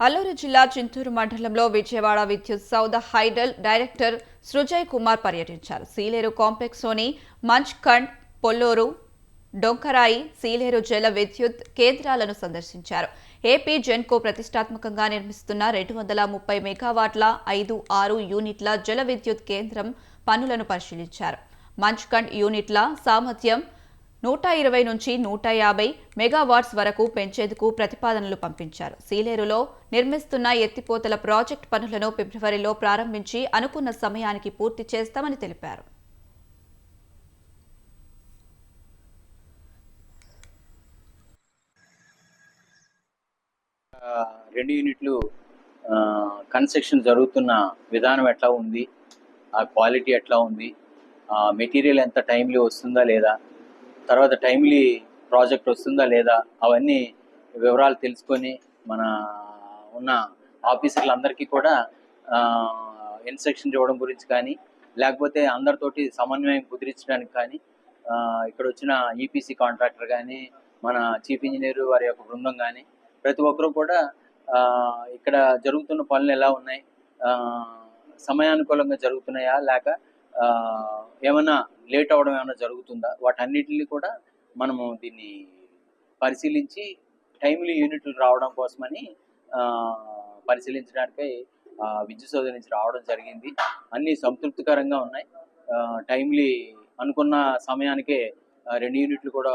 అల్లూరు జిల్లా చింతూరు మండలంలో విజయవాడ విద్యుత్ సౌధ హైడల్ డైరెక్టర్ సృజయ్ కుమార్ పర్యటించారు. సీలేరు కాంప్లెక్స్లోని మంచ్కండ్, పొల్లూరు, డొంకరాయి, సీలేరు జల విద్యుత్ కేంద్రాలను సందర్శించారు. ఏపీ జెన్కో ప్రతిష్టాత్మకంగా నిర్మిస్తున్న 230 మెగావాట్ల 5-6 యూనిట్ల జల విద్యుత్ కేంద్రం పనులను పరిశీలించారు. మంచ్కండ్ యూనిట్ల సామర్థ్యం 120 నుంచి 150 మెగావాట్స్ వరకు పెంచేందుకు ప్రతిపాదనలు పంపించారు. సీలేరులో నిర్మిస్తున్న ఎత్తిపోతల ప్రాజెక్టు పనులను ఫిబ్రవరిలో ప్రారంభించి అనుకున్న సమయానికి పూర్తి చేస్తామని తెలిపారు. రెండు యూనిట్లు కన్స్ట్రక్షన్ జరుగుతున్న విధానం ఎట్లా ఉంది, ఆ క్వాలిటీ ఎట్లా ఉంది, మెటీరియల్ ఎంత టైమ్లీ వస్తుందా లేదా, తర్వాత టైమ్లీ ప్రాజెక్ట్ వస్తుందా లేదా, అవన్నీ వివరాలు తెలుసుకొని మన ఉన్న ఆఫీసర్లందరికీ కూడా ఇన్స్ట్రక్షన్ ఇవ్వడం గురించి కానీ, లేకపోతే అందరితోటి సమన్వయం కుదిరించడానికి కానీ, ఇక్కడ వచ్చిన ఈపీసీ కాంట్రాక్టర్ కానీ, మన చీఫ్ ఇంజనీర్ వారి యొక్క బృందం కానీ, ప్రతి ఒక్కరూ కూడా ఇక్కడ జరుగుతున్న పనులు ఎలా ఉన్నాయి, సమయానుకూలంగా జరుగుతున్నాయా లేక ఏమైనా లేట్ అవ్వడం ఏమైనా జరుగుతుందా, వాటన్నిటిని కూడా మనము దీన్ని పరిశీలించి టైమ్లీ యూనిట్లు రావడం కోసమని పరిశీలించడానికై విద్యుత్ సౌధ నుంచి రావడం జరిగింది. అన్నీ సంతృప్తికరంగా ఉన్నాయి. టైమ్లీ అనుకున్న సమయానికే 2 యూనిట్లు కూడా